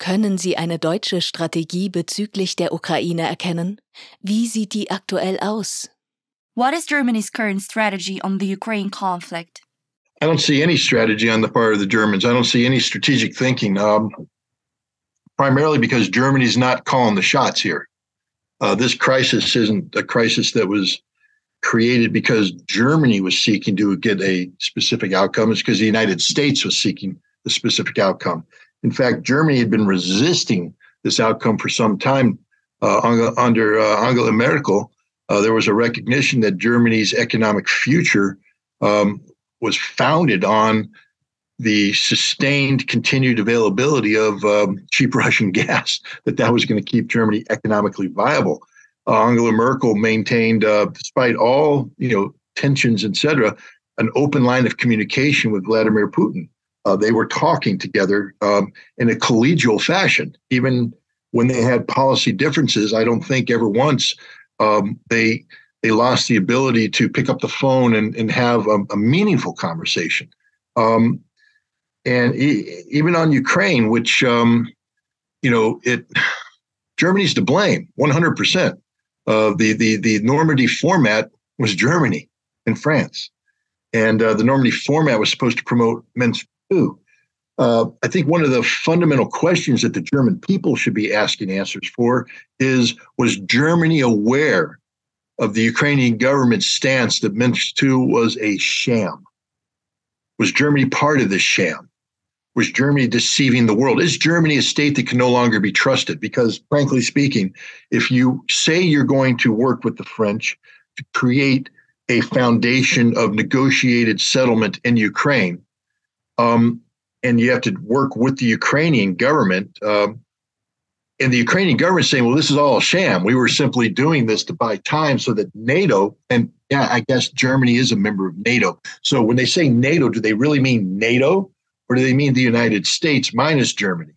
Können Sie eine deutsche Strategie bezüglich der Ukraine erkennen? Wie sieht die aktuell aus? What is Germany's current strategy on the Ukraine conflict? I don't see any strategy on the part of the Germans. I don't see any strategic thinking, primarily because Germany's not calling the shots here. This crisis isn't a crisis that was created because Germany was seeking to get a specific outcome. It's because the United States was seeking the specific outcome. In fact, Germany had been resisting this outcome for some time under Angela Merkel. There was a recognition that Germany's economic future was founded on the sustained continued availability of cheap Russian gas, that was going to keep Germany economically viable. Angela Merkel maintained, despite all tensions, et cetera, an open line of communication with Vladimir Putin. They were talking together in a collegial fashion. Even when they had policy differences, I don't think ever once they lost the ability to pick up the phone and have a meaningful conversation. And even on Ukraine, which Germany's to blame 100%. The Normandy format was Germany and France, and the Normandy format was supposed to promote Minsk II. I think one of the fundamental questions that the German people should be asking answers for is: was Germany aware of the Ukrainian government's stance that Minsk II was a sham? Was Germany part of this sham? Was Germany deceiving the world? Is Germany a state that can no longer be trusted? Because frankly speaking, if you say you're going to work with the French to create a foundation of negotiated settlement in Ukraine, and you have to work with the Ukrainian government, and the Ukrainian government saying, well, this is all a sham. We were simply doing this to buy time so that NATO, and yeah, I guess Germany is a member of NATO. So when they say NATO, do they really mean NATO? Or do they mean the United States minus Germany?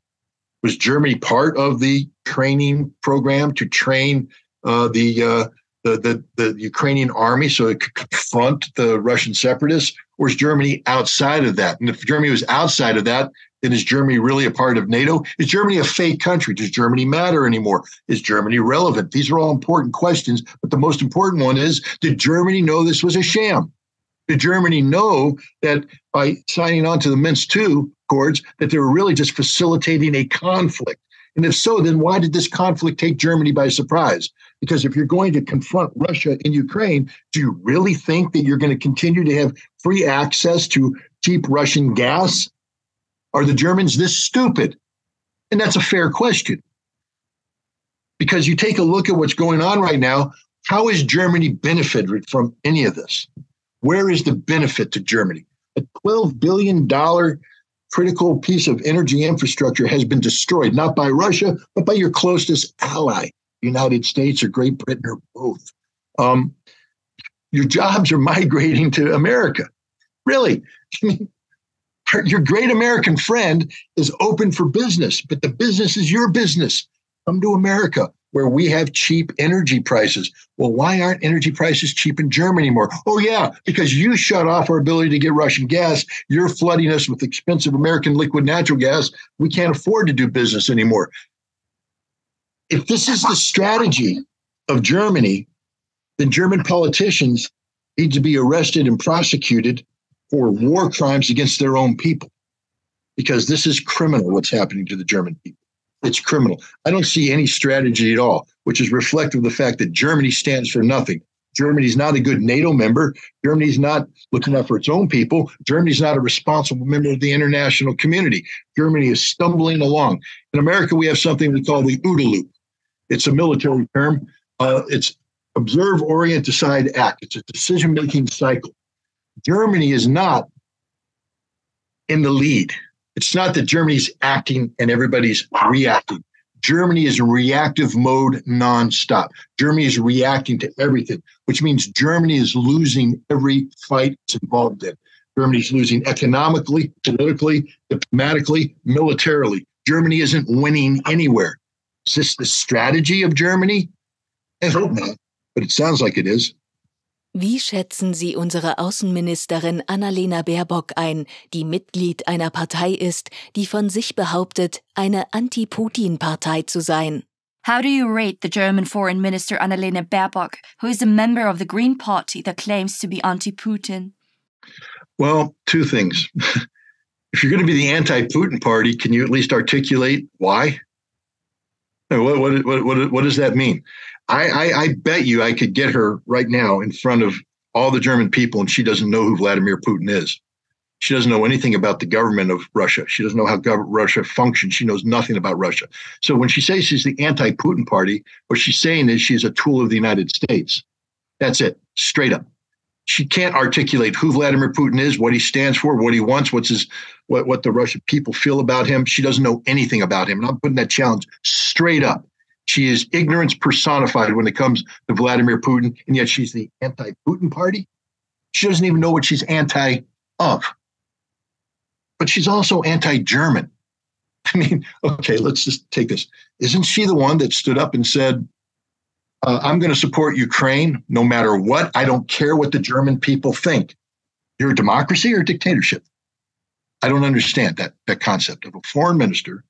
Was Germany part of the training program to train the Ukrainian army so it could confront the Russian separatists? Or is Germany outside of that? And if Germany was outside of that, then is Germany really a part of NATO? Is Germany a fake country? Does Germany matter anymore? Is Germany relevant? These are all important questions. But the most important one is, did Germany know this was a sham? Did Germany know that by signing on to the Minsk II Accords that they were really just facilitating a conflict? And if so, then why did this conflict take Germany by surprise? Because if you're going to confront Russia in Ukraine, do you really think that you're going to continue to have free access to cheap Russian gas? Are the Germans this stupid? And that's a fair question. Because you take a look at what's going on right now, how has Germany benefited from any of this? Where is the benefit to Germany? A $12 billion critical piece of energy infrastructure has been destroyed, not by Russia, but by your closest ally, the United States or Great Britain or both. Your jobs are migrating to America. Really? I mean, your great American friend is open for business, but the business is your business. Come to America, where we have cheap energy prices. Well, why aren't energy prices cheap in Germany more? Oh, yeah, because you shut off our ability to get Russian gas. You're flooding us with expensive American liquid natural gas. We can't afford to do business anymore. If this is the strategy of Germany, then German politicians need to be arrested and prosecuted for war crimes against their own people, because this is criminal what's happening to the German people. It's criminal. I don't see any strategy at all, which is reflective of the fact that Germany stands for nothing. Germany's not a good NATO member. Germany's not looking out for its own people. Germany's not a responsible member of the international community. Germany is stumbling along. In America, we have something we call the OODA loop. It's a military term. It's observe, orient, decide, act. It's a decision-making cycle. Germany is not in the lead. It's not that Germany's acting and everybody's reacting. Germany is in reactive mode nonstop. Germany is reacting to everything, which means Germany is losing every fight it's involved in. Germany's losing economically, politically, diplomatically, militarily. Germany isn't winning anywhere. Is this the strategy of Germany? I hope not, but it sounds like it is. Wie schätzen Sie unsere Außenministerin Annalena Baerbock ein, die Mitglied einer Partei ist, die von sich behauptet, eine Anti-Putin-Partei zu sein? How do you rate the German Foreign Minister Annalena Baerbock, who is a member of the Green Party that claims to be anti-Putin? Well, two things. If you're going to be the anti-Putin party, can you at least articulate why? What does that mean? I bet you I could get her right now in front of all the German people, and she doesn't know who Vladimir Putin is. She doesn't know anything about the government of Russia. She doesn't know how Russia functions. She knows nothing about Russia. So when she says she's the anti-Putin party, what she's saying is she's a tool of the United States. That's it, straight up. She can't articulate who Vladimir Putin is, what he stands for, what he wants, what the Russian people feel about him. She doesn't know anything about him. And I'm putting that challenge straight up. She is ignorance personified when it comes to Vladimir Putin, and yet she's the anti-Putin party. She doesn't even know what she's anti of. But she's also anti-German. I mean, okay, let's just take this. Isn't she the one that stood up and said, I'm going to support Ukraine no matter what? I don't care what the German people think. You're a democracy or a dictatorship? I don't understand that concept of a foreign minister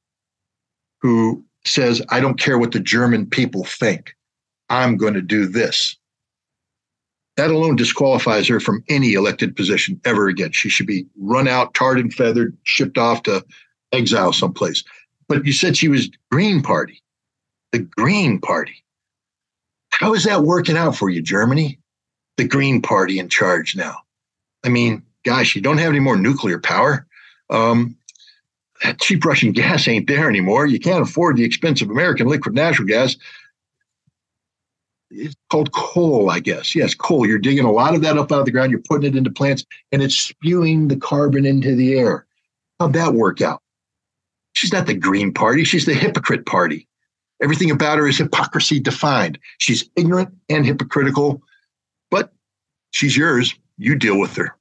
who says, I don't care what the German people think. I'm going to do this. That alone disqualifies her from any elected position ever again. She should be run out, tarred and feathered, shipped off to exile someplace. But you said she was Green Party, the Green Party. How is that working out for you, Germany? The Green Party in charge now. I mean, gosh, you don't have any more nuclear power. That cheap Russian gas ain't there anymore. You can't afford the expensive American liquid natural gas. It's called coal, I guess. Yes, coal. You're digging a lot of that up out of the ground. You're putting it into plants, and it's spewing the carbon into the air. How'd that work out? She's not the Green Party. She's the hypocrite party. Everything about her is hypocrisy defined. She's ignorant and hypocritical, but she's yours. You deal with her.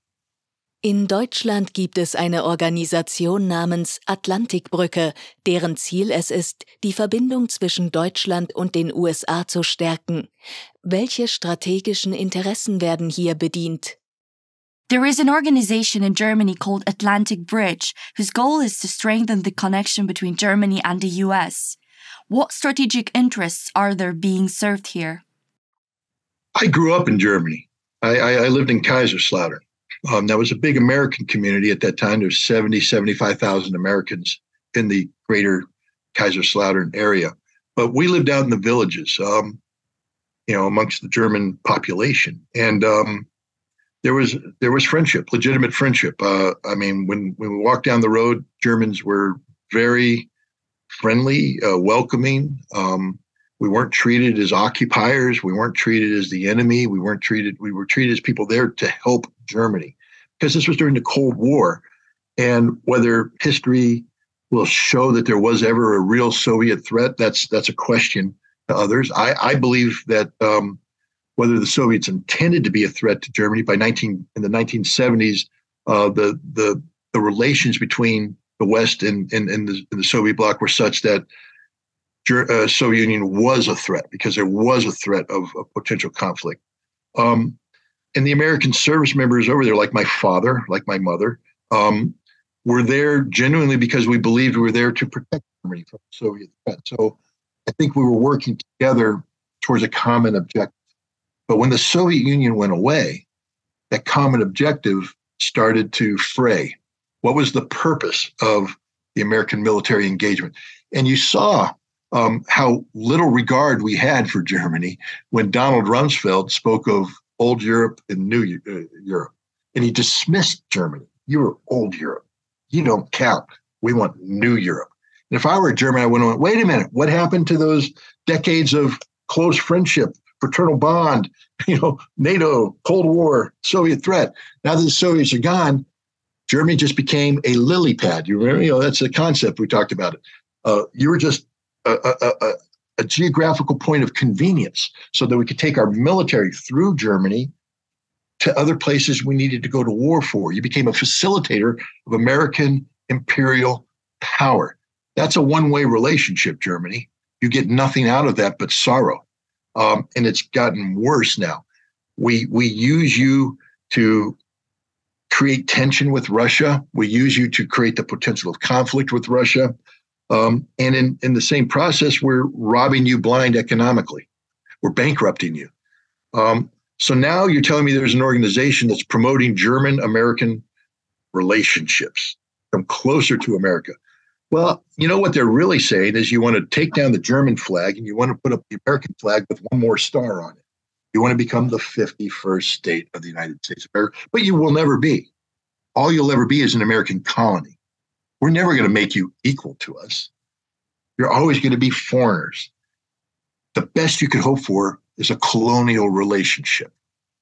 In Deutschland gibt es eine Organisation namens Atlantikbrücke, deren Ziel es ist, die Verbindung zwischen Deutschland und den USA zu stärken. Welche strategischen Interessen werden hier bedient? There is an organization in Germany called Atlantic Bridge, whose goal is to strengthen the connection between Germany and the US. What strategic interests are there being served here? I grew up in Germany. I lived in Kaiserslautern. That was a big American community at that time. There's 75,000 Americans in the greater Kaiserslautern area. But we lived out in the villages, amongst the German population. And there was friendship, legitimate friendship. When we walked down the road, Germans were very friendly, welcoming. We weren't treated as occupiers. We weren't treated as the enemy. We were treated as people there to help Germany, because this was during the Cold War. And whether history will show that there was ever a real Soviet threat, that's a question to others. I believe that whether the Soviets intended to be a threat to Germany in the 1970s, the relations between the West and the Soviet bloc were such that Soviet Union was a threat, because there was a threat of potential conflict. And the American service members over there, like my father, like my mother, were there genuinely because we believed we were there to protect Germany from the Soviet threat. So I think we were working together towards a common objective. But when the Soviet Union went away, that common objective started to fray. What was the purpose of the American military engagement? And you saw how little regard we had for Germany when Donald Rumsfeld spoke of old Europe and new Europe. And he dismissed Germany. You were old Europe. You don't count. We want new Europe. And if I were a German, I would have went, wait a minute, what happened to those decades of close friendship, fraternal bond, NATO, Cold War, Soviet threat? Now that the Soviets are gone, Germany just became a lily pad. You remember, that's the concept we talked about it. You were just a geographical point of convenience so that we could take our military through Germany to other places we needed to go to war for. You became a facilitator of American imperial power. That's a one-way relationship, Germany. You get nothing out of that but sorrow. And it's gotten worse now. We use you to create tension with Russia. We use you to create the potential of conflict with Russia. And in the same process, we're robbing you blind economically. We're bankrupting you. So now you're telling me there's an organization that's promoting German-American relationships, come closer to America. Well, you know what they're really saying is you want to take down the German flag and you want to put up the American flag with one more star on it. You want to become the 51st state of the United States of America, but you will never be. All you'll ever be is an American colony. We're never going to make you equal to us. You're always going to be foreigners. The best you could hope for is a colonial relationship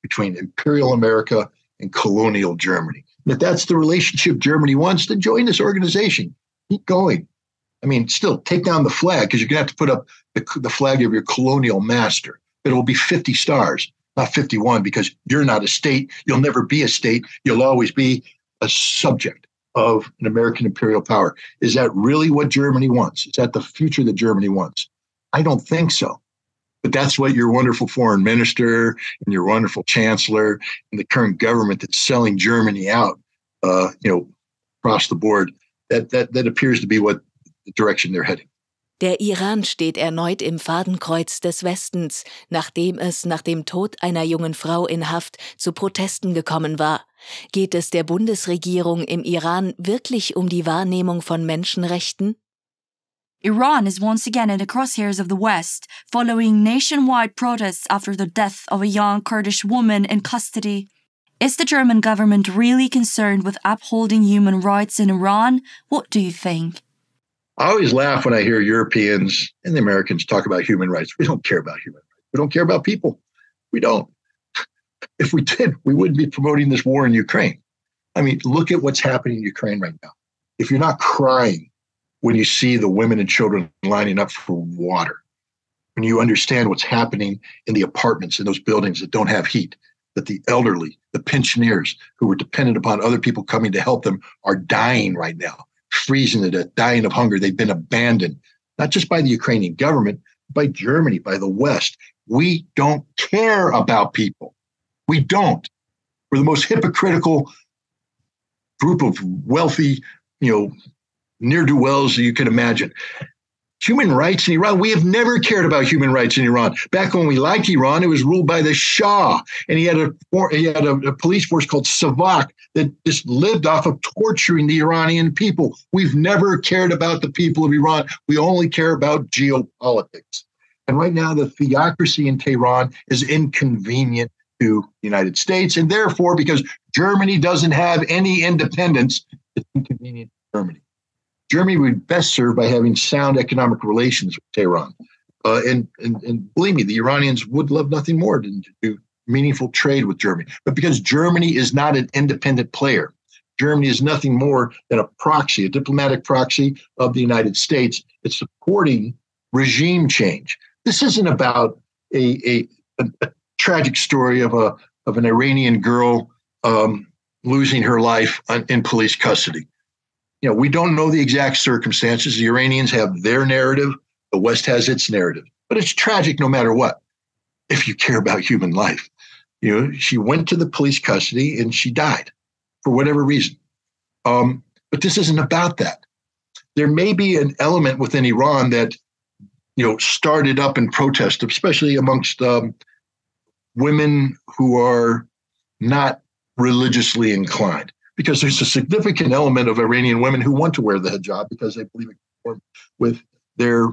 between imperial America and colonial Germany. And if that's the relationship Germany wants, then join this organization. Keep going. I mean, still take down the flag because you're going to have to put up the flag of your colonial master. But it will be 50 stars, not 51, because you're not a state. You'll never be a state. You'll always be a subject of an American imperial power. Is that really what Germany wants? Is that the future that Germany wants? I don't think so. But that's what your wonderful foreign minister and your wonderful chancellor and the current government that's selling Germany out, across the board, that appears to be what the direction they're heading. Der Iran steht erneut im Fadenkreuz des Westens, nachdem es nach dem Tod einer jungen Frau in Haft zu Protesten gekommen war. Geht es der Bundesregierung im Iran wirklich um die Wahrnehmung von Menschenrechten? Iran is once again in the crosshairs of the West, following nationwide protests after the death of a young Kurdish woman in custody. Is the German government really concerned with upholding human rights in Iran? What do you think? I always laugh when I hear Europeans and the Americans talk about human rights. We don't care about human rights. We don't care about people. We don't. If we did, we wouldn't be promoting this war in Ukraine. I mean, look at what's happening in Ukraine right now. If you're not crying when you see the women and children lining up for water, when you understand what's happening in the apartments in those buildings that don't have heat, that the elderly, the pensioners who were dependent upon other people coming to help them are dying right now, freezing to death, dying of hunger. They've been abandoned, not just by the Ukrainian government, but by Germany, by the West. We don't care about people. We don't. We're the most hypocritical group of wealthy, ne'er-do-wells that you can imagine. Human rights in Iran, we have never cared about human rights in Iran. Back when we liked Iran, it was ruled by the Shah, and he had a police force called Savak that just lived off of torturing the Iranian people. We've never cared about the people of Iran. We only care about geopolitics. And right now, the theocracy in Tehran is inconvenient to the United States, and therefore, because Germany doesn't have any independence, it's inconvenient to Germany. Germany would be best served by having sound economic relations with Tehran. And believe me, the Iranians would love nothing more than to do meaningful trade with Germany. But because Germany is not an independent player, Germany is nothing more than a proxy, a diplomatic proxy of the United States. It's supporting regime change. This isn't about a tragic story of an Iranian girl losing her life in police custody. We don't know the exact circumstances. The Iranians have their narrative. The West has its narrative. But it's tragic no matter what, if you care about human life. She went to the police custody and she died for whatever reason. But this isn't about that. There may be an element within Iran that, started up in protest, especially amongst women who are not religiously inclined. Because there's a significant element of Iranian women who want to wear the hijab because they believe it conforms with their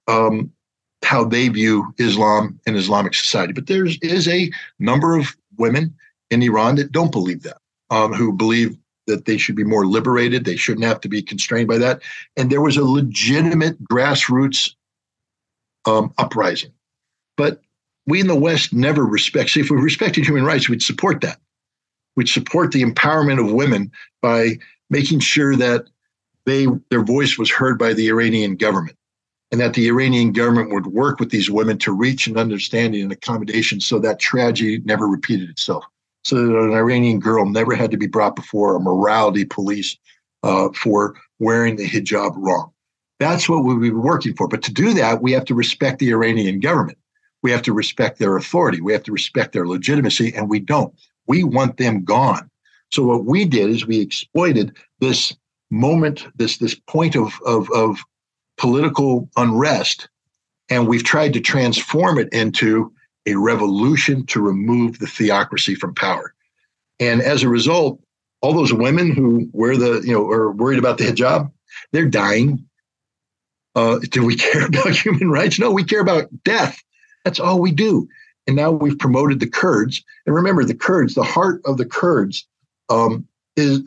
how they view Islam and Islamic society. But there is a number of women in Iran that don't believe that, who believe that they should be more liberated. They shouldn't have to be constrained by that. And there was a legitimate grassroots uprising. But we in the West never respect. See, if we respected human rights, we'd support that. We'd support the empowerment of women by making sure that their voice was heard by the Iranian government, and that the Iranian government would work with these women to reach an understanding and accommodation so that tragedy never repeated itself, so that an Iranian girl never had to be brought before a morality police for wearing the hijab wrong. That's what we'll be working for. But to do that, we have to respect the Iranian government. We have to respect their authority. We have to respect their legitimacy, and we don't. We want them gone. So what we did is we exploited this moment, this point of political unrest, and we've tried to transform it into a revolution to remove the theocracy from power. And as a result, all those women who wear are worried about the hijab, they're dying. Do we care about human rights? No, we care about death. That's all we do. And now we've promoted the Kurds. And remember, the Kurds, the heart of the Kurds, is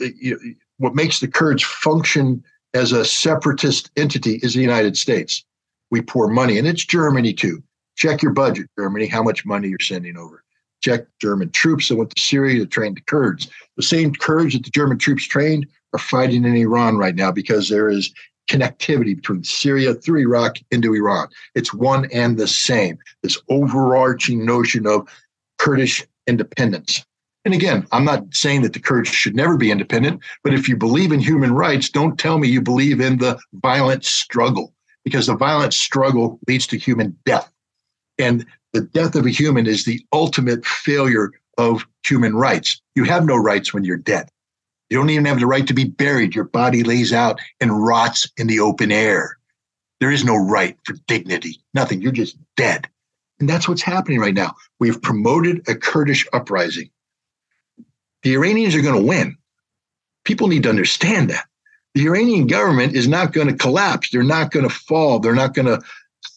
what makes the Kurds function as a separatist entity is the United States. We pour money, and it's Germany too. Check your budget, Germany, how much money you're sending over. Check German troops that went to Syria to train the Kurds. The same Kurds that the German troops trained are fighting in Iran right now because there is connectivity between Syria through Iraq into Iran. It's one and the same, this overarching notion of Kurdish independence. And again, I'm not saying that the Kurds should never be independent, but if you believe in human rights, don't tell me you believe in the violent struggle, because the violent struggle leads to human death. And the death of a human is the ultimate failure of human rights. You have no rights when you're dead. You don't even have the right to be buried. Your body lays out and rots in the open air. There is no right for dignity, nothing. You're just dead. And that's what's happening right now. We've promoted a Kurdish uprising. The Iranians are going to win. People need to understand that. The Iranian government is not going to collapse. They're not going to fall. They're not going to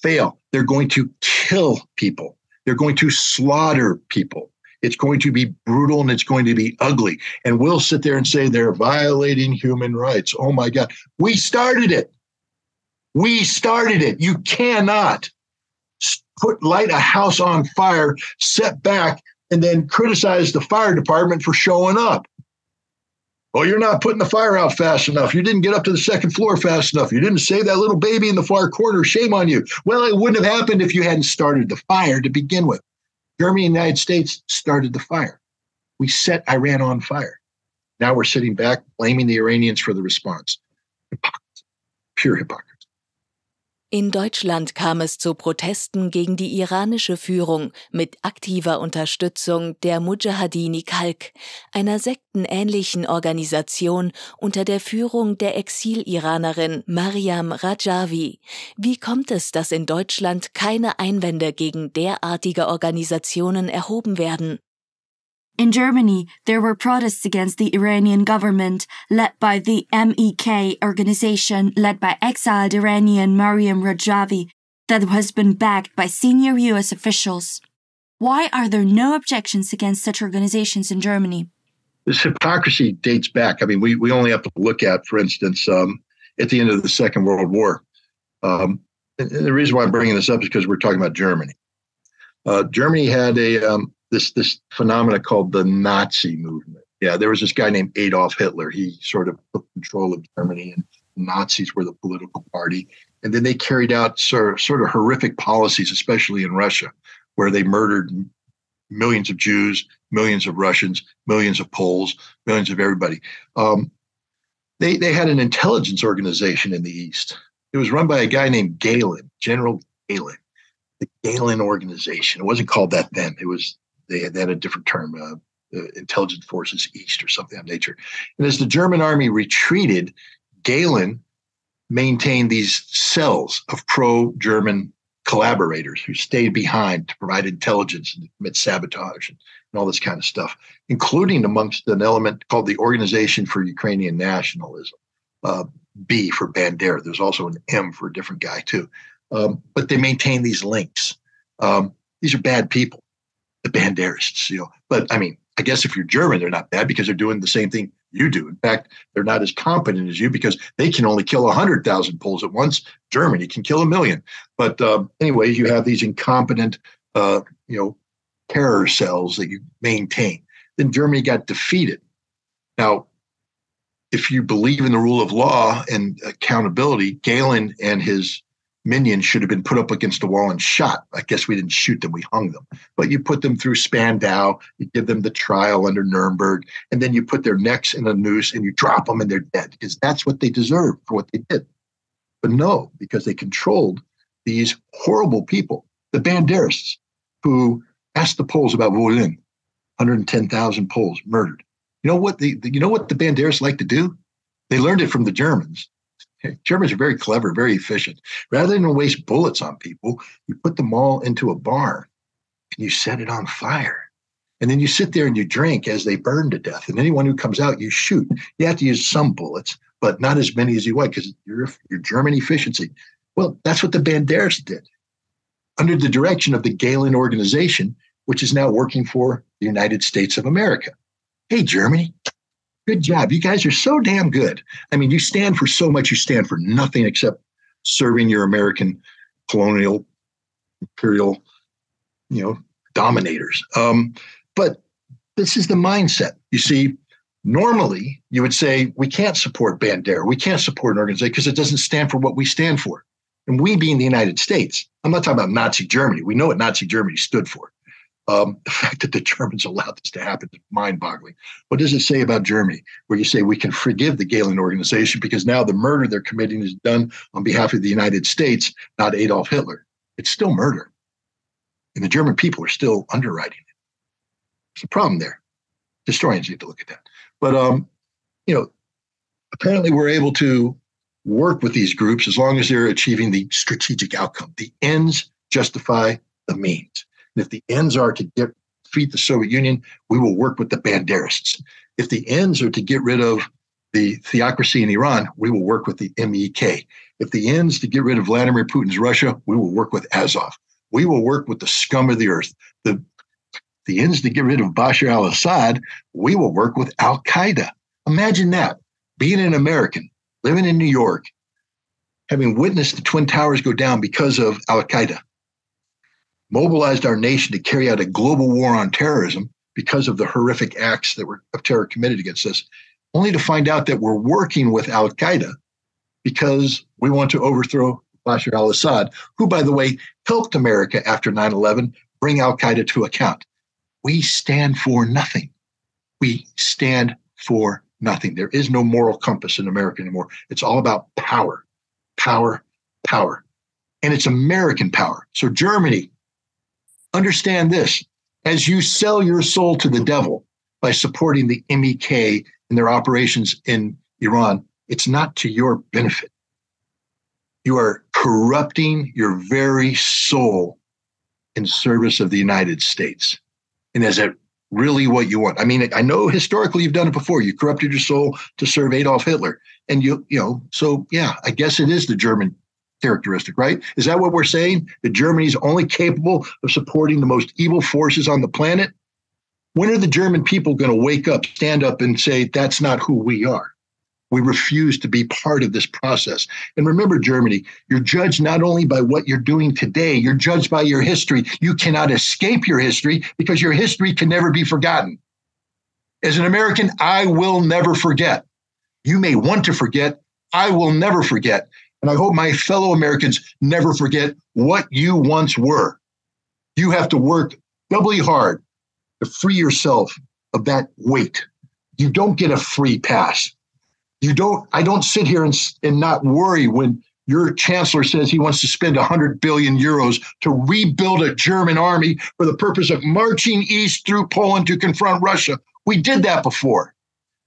fail. They're going to kill people. They're going to slaughter people. It's going to be brutal and it's going to be ugly. And we'll sit there and say they're violating human rights. Oh my God. We started it. We started it. You cannot light a house on fire, set back, and then criticize the fire department for showing up. Oh, you're not putting the fire out fast enough. You didn't get up to the second floor fast enough. You didn't save that little baby in the far corner. Shame on you. Well, it wouldn't have happened if you hadn't started the fire to begin with. Germany and the United States started the fire. We set Iran on fire. Now we're sitting back blaming the Iranians for the response. Hypocrisy. Pure hypocrisy. In Deutschland kam es zu Protesten gegen die iranische Führung mit aktiver Unterstützung der Mujahedin Khalq, einer sektenähnlichen Organisation unter der Führung der Exil-Iranerin Maryam Rajavi. Wie kommt es, dass in Deutschland keine Einwände gegen derartige Organisationen erhoben werden? In Germany, there were protests against the Iranian government, led by the MEK organization led by exiled Iranian Maryam Rajavi, that has been backed by senior US officials. Why are there no objections against such organizations in Germany? This hypocrisy dates back. I mean, we only have to look at, for instance, at the end of the Second World War. And the reason why I'm bringing this up is because we're talking about Germany. Germany had this phenomena called the Nazi movement. Yeah, there was this guy named Adolf Hitler. He sort of took control of Germany, and Nazis were the political party. And then they carried out sort of horrific policies, especially in Russia, where they murdered millions of Jews, millions of Russians, millions of Poles, millions of everybody. They had an intelligence organization in the East. It was run by a guy named Gehlen, General Gehlen, the Gehlen organization. It wasn't called that then. They had a different term, Intelligence Forces East or something of that nature. And as the German army retreated, Gehlen maintained these cells of pro-German collaborators who stayed behind to provide intelligence and commit sabotage and all this kind of stuff, including amongst an element called the Organization for Ukrainian Nationalism, B for Bandera. There's also an M for a different guy too. But they maintain these links. These are bad people, the Banderists, But I mean, I guess if you're German, they're not bad because they're doing the same thing you do. In fact, they're not as competent as you because they can only kill 100,000 Poles at once. Germany can kill 1 million. But anyway, you have these incompetent, terror cells that you maintain. Then Germany got defeated. Now, if you believe in the rule of law and accountability, Gehlen and his minions should have been put up against a wall and shot. I guess we didn't shoot them, we hung them. But you put them through Spandau, you give them the trial under Nuremberg, and then you put their necks in a noose and you drop them and they're dead because that's what they deserve for what they did. But no, because they controlled these horrible people, the Banderists. who asked the Poles about Volyn, 110,000 Poles murdered. You know what the Banderas like to do? They learned it from the Germans. Germans are very clever, very efficient. Rather than waste bullets on people, you put them all into a barn and you set it on fire. And then you sit there and you drink as they burn to death. And anyone who comes out, you shoot. You have to use some bullets, but not as many as you want because your German efficiency. Well, that's what the Banderas did under the direction of the Gehlen organization, which is now working for the United States of America. Hey, Germany, good job. You guys are so damn good. I mean, you stand for so much. You stand for nothing except serving your American colonial, imperial, dominators. But this is the mindset. You see, normally you would say, we can't support Bandera. We can't support an organization because it doesn't stand for what we stand for. And we being the United States, I'm not talking about Nazi Germany. We know what Nazi Germany stood for. The fact that the Germans allowed this to happen is mind-boggling. What does it say about Germany, where you say we can forgive the Gehlen organization because now the murder they're committing is done on behalf of the United States, not Adolf Hitler? It's still murder. And the German people are still underwriting it. There's a problem there. Historians need to look at that. But, apparently we're able to work with these groups as long as they're achieving the strategic outcome. The ends justify the means. And if the ends are to defeat the Soviet Union, we will work with the Banderists. If the ends are to get rid of the theocracy in Iran, we will work with the MEK. If the ends to get rid of Vladimir Putin's Russia, we will work with Azov. We will work with the scum of the earth. The ends to get rid of Bashar al-Assad, we will work with al-Qaeda. Imagine that, being an American, living in New York, having witnessed the Twin Towers go down because of al-Qaeda, mobilized our nation to carry out a global war on terrorism because of the horrific acts of terror committed against us, only to find out that we're working with al-Qaeda because we want to overthrow Bashar al-Assad, who, by the way, helped America after 9/11 bring al-Qaeda to account. We stand for nothing. We stand for nothing. There is no moral compass in America anymore. It's all about power, power, power. And it's American power. So Germany, understand this. As you sell your soul to the devil by supporting the MEK and their operations in Iran, it's not to your benefit. You are corrupting your very soul in service of the United States. And is that really what you want? I mean, I know historically you've done it before. You corrupted your soul to serve Adolf Hitler. And so yeah, I guess it is the German characteristic, right? Is that what we're saying? That Germany is only capable of supporting the most evil forces on the planet? When are the German people going to wake up, stand up and say, that's not who we are? We refuse to be part of this process. And remember, Germany, you're judged not only by what you're doing today, you're judged by your history. You cannot escape your history because your history can never be forgotten. As an American, I will never forget. You may want to forget. I will never forget. And I hope my fellow Americans never forget what you once were. You have to work doubly hard to free yourself of that weight. You don't get a free pass. I don't sit here and not worry when your chancellor says he wants to spend 100 billion euros to rebuild a German army for the purpose of marching east through Poland to confront Russia. We did that before.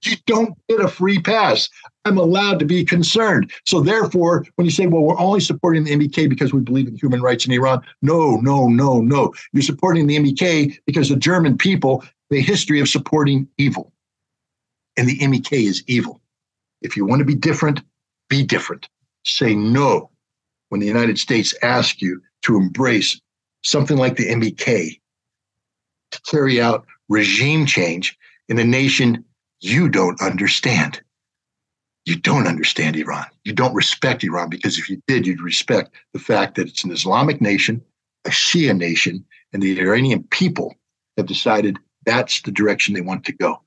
You don't get a free pass. I'm allowed to be concerned. So therefore, when you say, well, we're only supporting the MEK because we believe in human rights in Iran, no. You're supporting the MEK because the German people, the history of supporting evil. And the MEK is evil. If you want to be different, be different. Say no when the United States asks you to embrace something like the MEK to carry out regime change in a nation you don't understand. You don't understand Iran. You don't respect Iran because if you did, you'd respect the fact that it's an Islamic nation, a Shia nation, and the Iranian people have decided that's the direction they want to go.